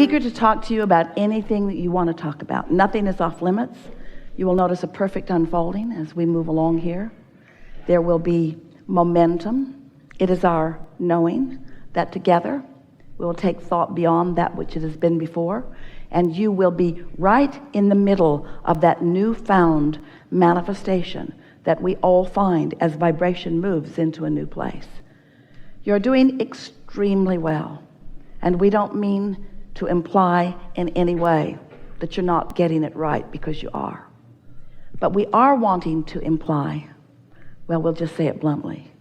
eager to talk to you about anything that you want to talk about. Nothing is off limits. You will notice a perfect unfolding as we move along here. There will be momentum. It is our knowing that together we will take thought beyond that which it has been before, and you will be right in the middle of that newfound manifestation that we all find as vibration moves into a new place. You're doing extremely well, and we don't mean to imply in any way that you're not getting it right, because you are. But we are wanting to imply, well, we'll just say it bluntly,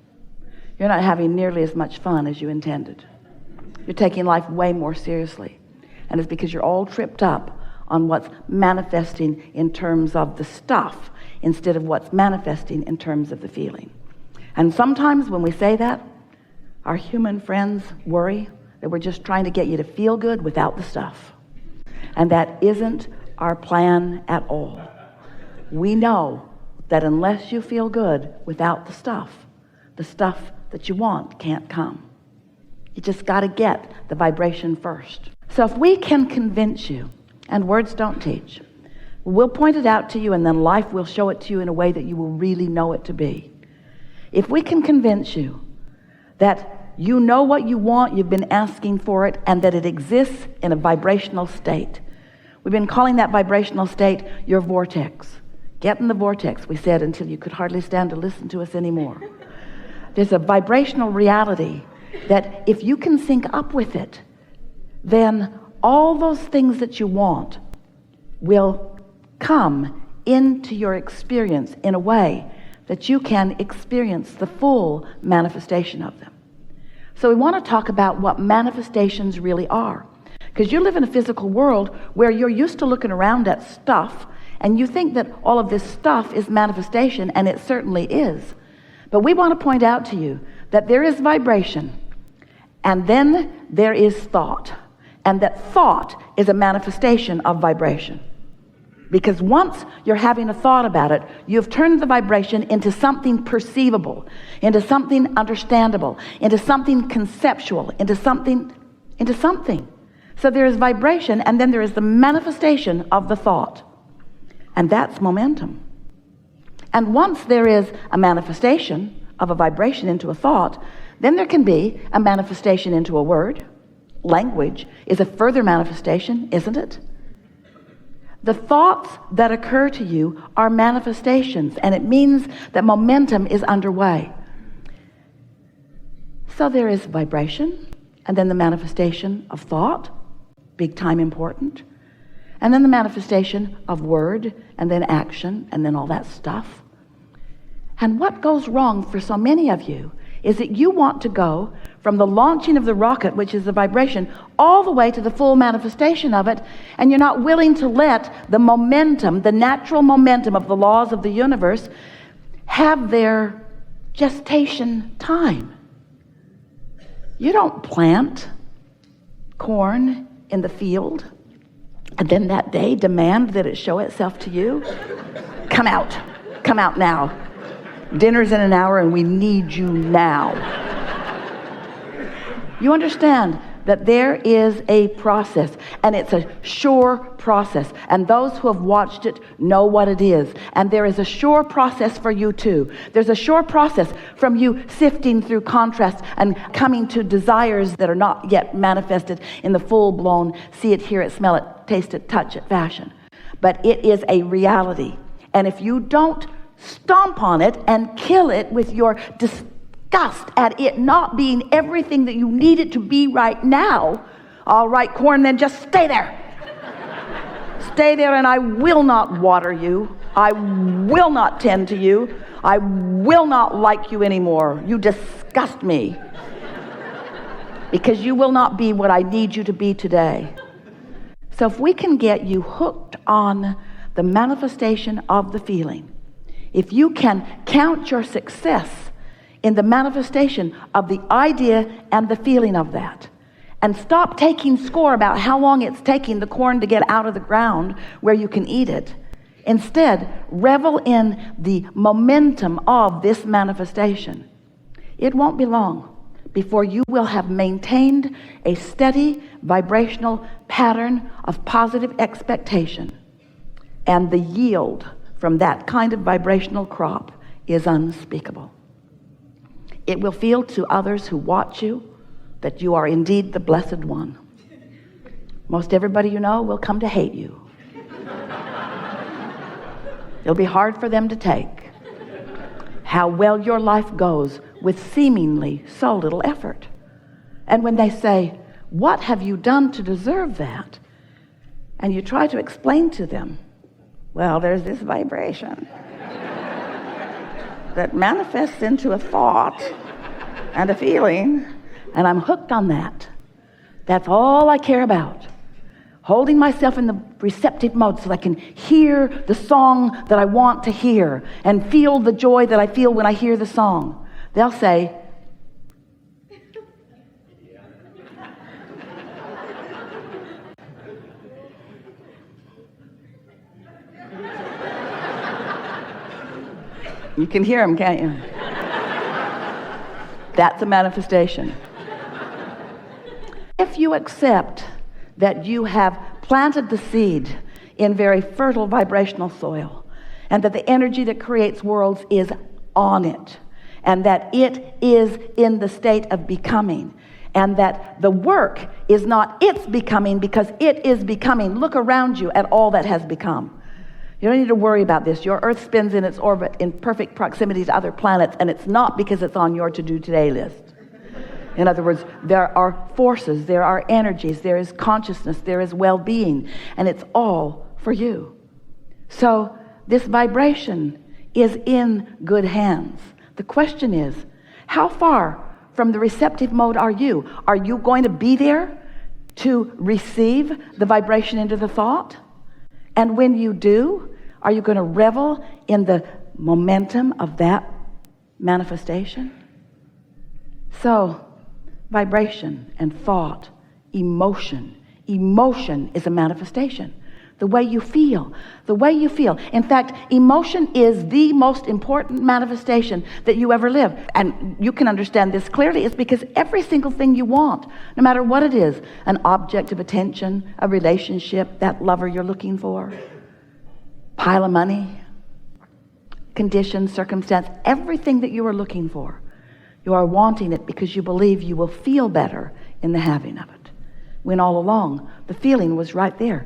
you're not having nearly as much fun as you intended. You're taking life way more seriously, and it's because you're all tripped up on what's manifesting in terms of the stuff instead of what's manifesting in terms of the feeling. And sometimes when we say that, our human friends worry that we're just trying to get you to feel good without the stuff. And that isn't our plan at all. We know that unless you feel good without the stuff that you want can't come. You just got to get the vibration first. So if we can convince you, and words don't teach, we'll point it out to you, and then life will show it to you in a way that you will really know it to be. If we can convince you that you know what you want, you've been asking for it, and that it exists in a vibrational state. We've been calling that vibrational state your vortex. Get in the vortex, we said, until you could hardly stand to listen to us anymore. There's a vibrational reality that if you can sync up with it, then all those things that you want will come into your experience in a way that you can experience the full manifestation of them. So we want to talk about what manifestations really are, because you live in a physical world where you're used to looking around at stuff, and you think that all of this stuff is manifestation, and it certainly is. But we want to point out to you that there is vibration, and then there is thought, and that thought is a manifestation of vibration. Because once you're having a thought about it, you've turned the vibration into something perceivable, into something understandable, into something conceptual, into something. So there is vibration, and then there is the manifestation of the thought. And that's momentum. And once there is a manifestation of a vibration into a thought, then there can be a manifestation into a word. Language is a further manifestation, isn't it? The thoughts that occur to you are manifestations, and it means that momentum is underway. So there is vibration, and then the manifestation of thought, big time important, and then the manifestation of word, and then action, and then all that stuff. And what goes wrong for so many of you is that you want to go from the launching of the rocket, which is the vibration, all the way to the full manifestation of it, and you're not willing to let the momentum, the natural momentum of the laws of the universe, have their gestation time. You don't plant corn in the field and then that day demand that it show itself to you. Come out now. Dinner's in an hour and we need you now. You understand that there is a process, and it's a sure process, and those who have watched it know what it is. And there is a sure process for you too. There's a sure process from you sifting through contrast and coming to desires that are not yet manifested in the full-blown see it, hear it, smell it, taste it, touch it fashion. But it is a reality, and if you don't stomp on it and kill it with your disgust at it not being everything that you need it to be right now, all right, corn, then just stay there. Stay there, and I will not water you. I will not tend to you. I will not like you anymore. You disgust me. Because you will not be what I need you to be today. So if we can get you hooked on the manifestation of the feeling, if you can count your success in the manifestation of the idea and the feeling of that, and stop taking score about how long it's taking the corn to get out of the ground where you can eat it, instead revel in the momentum of this manifestation. It won't be long before you will have maintained a steady vibrational pattern of positive expectation. And the yield from that kind of vibrational crop is unspeakable. It will feel to others who watch you that you are indeed the blessed one. Most everybody you know will come to hate you. It'll be hard for them to take how well your life goes with seemingly so little effort. And when they say, "What have you done to deserve that?" and you try to explain to them, well, there's this vibration that manifests into a thought and a feeling, and I'm hooked on that. That's all I care about. Holding myself in the receptive mode so I can hear the song that I want to hear and feel the joy that I feel when I hear the song. They'll say, you can hear them, can't you? That's a manifestation. If you accept that you have planted the seed in very fertile vibrational soil, and that the energy that creates worlds is on it, and that it is in the state of becoming, and that the work is not its becoming because it is becoming. Look around you at all that has become. You don't need to worry about this. Your earth spins in its orbit in perfect proximity to other planets, and it's not because it's on your to-do today list. In other words, there are forces, there are energies, there is consciousness, there is well-being, and it's all for you. So this vibration is in good hands. The question is, how far from the receptive mode are you? Are you going to be there to receive the vibration into the thought? And when you do, are you going to revel in the momentum of that manifestation? So, vibration and thought, emotion. Emotion is a manifestation. The way you feel. The way you feel. In fact, emotion is the most important manifestation that you ever live. And you can understand this clearly. It's because every single thing you want, no matter what it is, an object of attention, a relationship, that lover you're looking for, pile of money, condition, circumstance, everything that you are looking for, you are wanting it because you believe you will feel better in the having of it. When all along, the feeling was right there.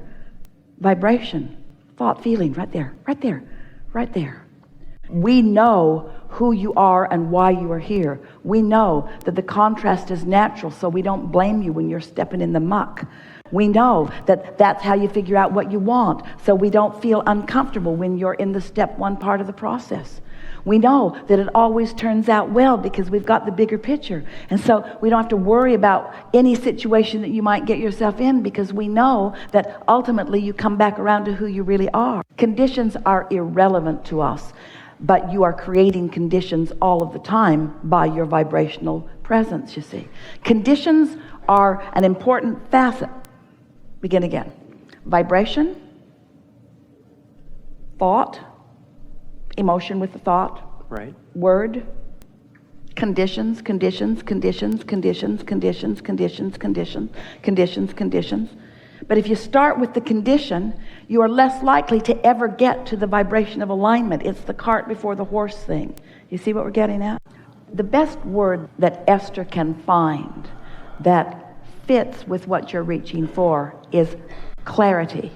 Vibration, thought, feeling, right there, right there, right there. We know who you are and why you are here. We know that the contrast is natural, so we don't blame you when you're stepping in the muck. We know that that's how you figure out what you want, so we don't feel uncomfortable when you're in the step one part of the process. We know that it always turns out well because we've got the bigger picture. And so we don't have to worry about any situation that you might get yourself in because we know that ultimately you come back around to who you really are. Conditions are irrelevant to us, but you are creating conditions all of the time by your vibrational presence, you see. Conditions are an important facet. Begin again. Vibration, thought, emotion with the thought, right? Word, conditions, conditions, conditions, conditions, conditions, conditions, conditions, conditions, conditions. But if you start with the condition, you are less likely to ever get to the vibration of alignment. It's the cart before the horse thing. You see what we're getting at? The best word that Esther can find that fits with what you're reaching for is clarity.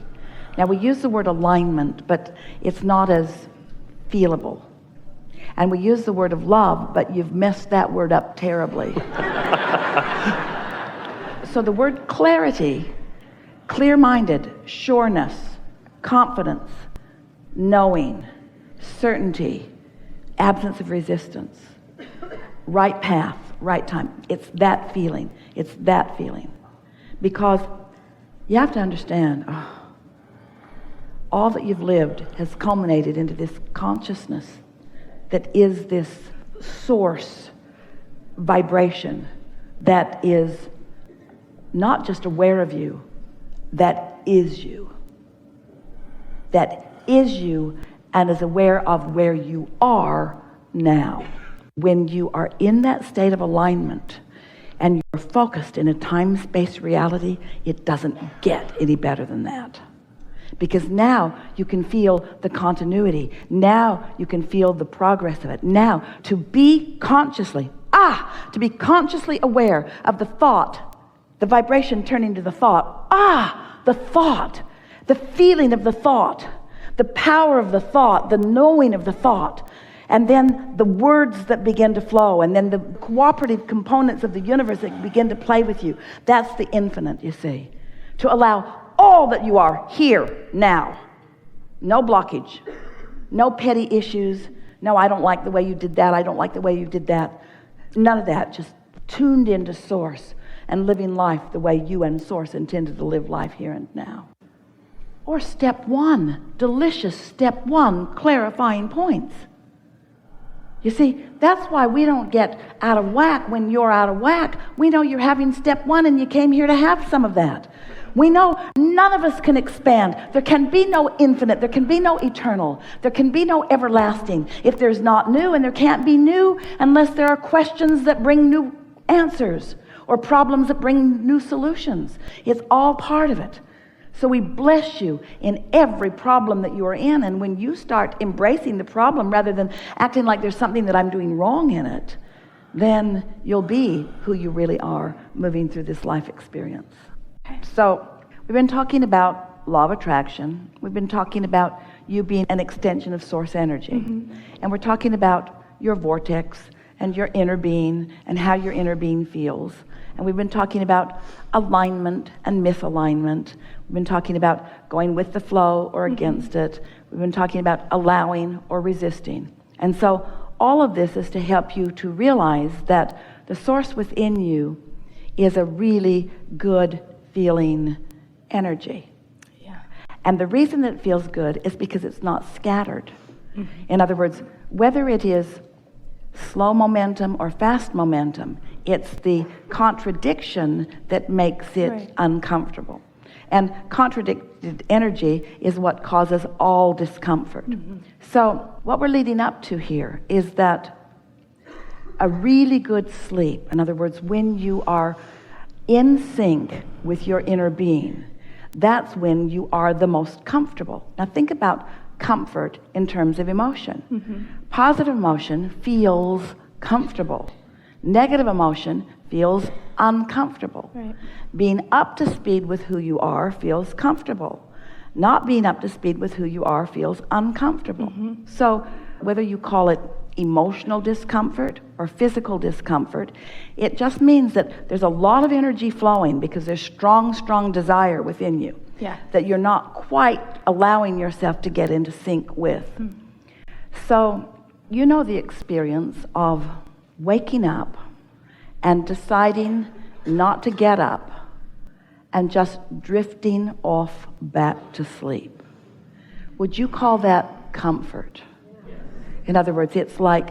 Now we use the word alignment, but it's not as feelable. And we use the word of love, but you've messed that word up terribly. So the word clarity, clear-minded, sureness, confidence, knowing, certainty, absence of resistance, right path, right time. It's that feeling. It's that feeling. Because you have to understand, all that you've lived has culminated into this consciousness that is this source vibration that is not just aware of you, that is you. That is you and is aware of where you are now. When you are in that state of alignment, and you're focused in a time-space reality, it doesn't get any better than that. Because now you can feel the continuity. Now you can feel the progress of it. Now to be consciously aware of the thought, the vibration turning to the thought. The thought, the feeling of the thought, the power of the thought, the knowing of the thought. And then the words that begin to flow, and then the cooperative components of the universe that begin to play with you. That's the infinite, you see. To allow all that you are here, now. No blockage. No petty issues. No, I don't like the way you did that. I don't like the way you did that. None of that. Just tuned into Source and living life the way you and Source intended to live life here and now. Or step one, delicious step one, clarifying points. You see, that's why we don't get out of whack when you're out of whack. We know you're having step one and you came here to have some of that. We know none of us can expand. There can be no infinite. There can be no eternal. There can be no everlasting if there's not new, and there can't be new unless there are questions that bring new answers or problems that bring new solutions. It's all part of it. So we bless you in every problem that you are in, and when you start embracing the problem rather than acting like there's something that I'm doing wrong in it, then you'll be who you really are moving through this life experience. So we've been talking about law of attraction. We've been talking about you being an extension of Source energy. And we're talking about your vortex and your inner being and how your inner being feels. And we've been talking about alignment and misalignment. We've been talking about going with the flow or against it. We've been talking about allowing or resisting. And so all of this is to help you to realize that the Source within you is a really good feeling energy. Yeah. And the reason that it feels good is because it's not scattered. In other words, whether it is slow momentum or fast momentum, it's the contradiction that makes it uncomfortable. And contradicted energy is what causes all discomfort. So what we're leading up to here is that a really good sleep, in other words, when you are in sync with your inner being, that's when you are the most comfortable. Now think about comfort in terms of emotion. Positive emotion feels comfortable. Negative emotion feels uncomfortable. Being up to speed with who you are feels comfortable. Not being up to speed with who you are feels uncomfortable. So whether you call it emotional discomfort or physical discomfort, it just means that there's a lot of energy flowing because there's strong desire within you that you're not quite allowing yourself to get into sync with. So you know the experience of waking up and deciding not to get up and just drifting off back to sleep. Would you call that comfort? In other words, it's like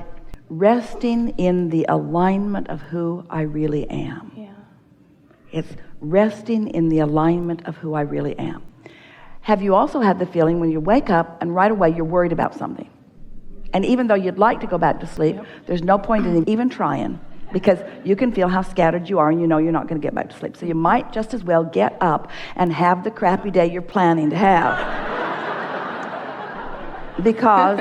resting in the alignment of who I really am. It's resting in the alignment of who I really am. Have you also had the feeling when you wake up and right away you're worried about something? And even though you'd like to go back to sleep, there's no point in even trying, because you can feel how scattered you are and you know you're not going to get back to sleep. So you might just as well get up and have the crappy day you're planning to have. Because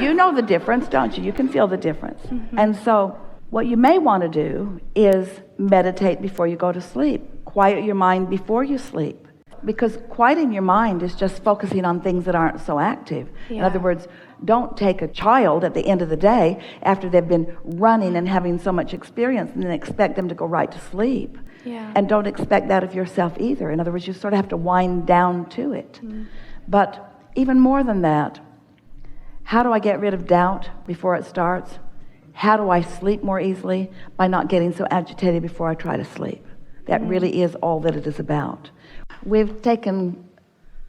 you know the difference, don't you? You can feel the difference. And so what you may want to do is meditate before you go to sleep. Quiet your mind before you sleep. Because quieting your mind is just focusing on things that aren't so active. In other words, don't take a child at the end of the day after they've been running and having so much experience and then expect them to go right to sleep. And don't expect that of yourself either. In other words, you sort of have to wind down to it. But even more than that, how do I get rid of doubt before it starts? How do I sleep more easily? By not getting so agitated before I try to sleep. That really is all that it is about. We've taken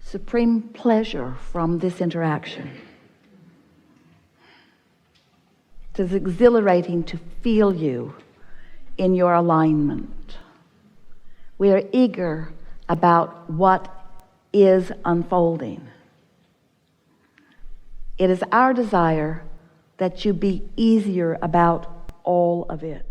supreme pleasure from this interaction. It is exhilarating to feel you in your alignment. We are eager about what is unfolding. It is our desire that you be easier about all of it.